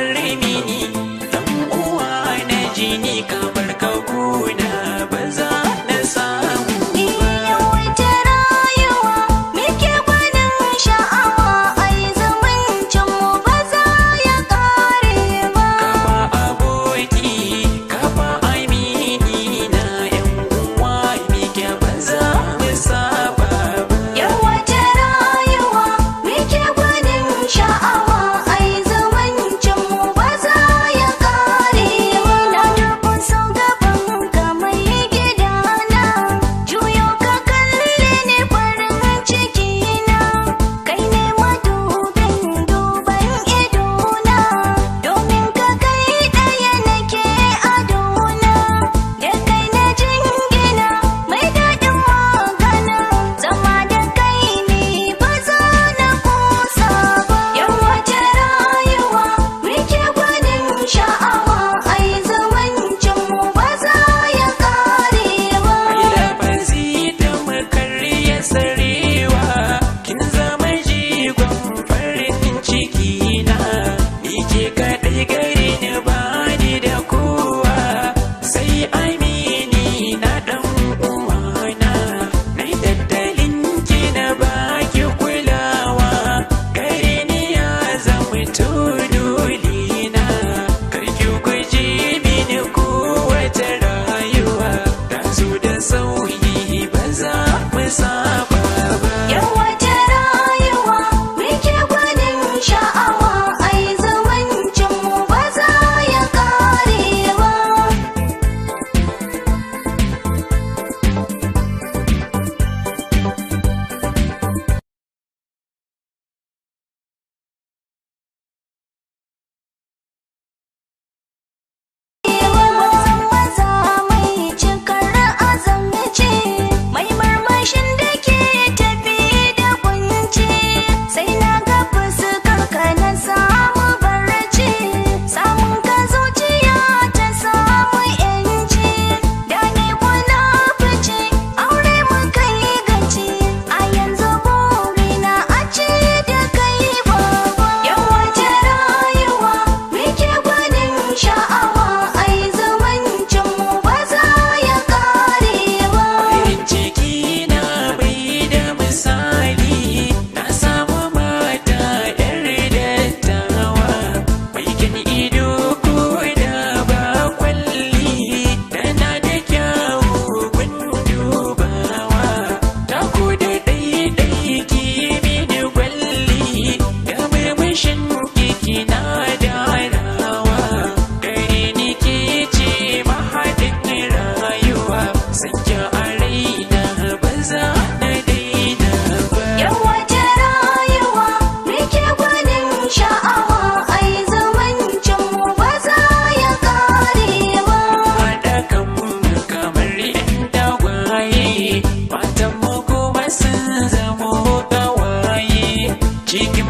Rimini dan uwa na jini kamar ka kuna ba za na samu ba. Wata rayuwa muke gwanin sha'awa ai zumuncin mu ba za ya kare ba. Kafa aboki kafa amini na yan uwa muke ba za mu saba ba. Wata rayuwa muke gwanin sha'awa ai zumuncin mu ba za ya kare ba. Na dukun sau gaban ka mai gidana, juyo ka kalle ni farin ciki na, kai ne madubin duban idona, domin ka kai ɗaya nake adona, da kai na jingina mai daɗin magana, zama da kai ne ba za na kusa ba. Wata rayuwa muke gwanin sha'awa ai zumuncin mu ba za ya kare ba. Ai lafazi da makarya sarewa kin zama jigon farin ciki na, ni ke kaɗai gare ni ba ni da kowa sai amini na ɗan uwana. Nai tattalin ki na baki kulawa, gare ni ya zama tudulina, karki guje mini kowace rayuwa, ta zo da sauyi ba za mu saba ba. Wata rayuwa muke gwanin sha'awa ai zumuncin mu ba za ya kare ba. Maza mai cikar azamci, mai marmashin da ke tafi da kunci, sai na ga fuskar ka na samu barci, samun ka zuciya ta samu yanci, da ni kuna fice aure mu kai gaci, a yanzu burina a ce da kai baba. Wata rayuwa muke gwanin sha'awa ai zumuncin mu ba za ya kare ba. Farin ciki na bai da misali, na samu mata yar dattawa, mai kyan ido ko da ba kwalli, tana da kyawu gun dubawa, ta ko da ɗaiɗai ki mini gwalli, da murmushin kiki na da rawa, gare ni ke ce mahaɗin rayuwa, sanya a raina ba za na daina ba. Wata rayuwa muke gwanin sha'awa ai zumuncin mu ba za ya kare ba. Haɗa kanmu kamar 'yan tagwaye, matanmu kuma sun zamo ƙawaye, cikin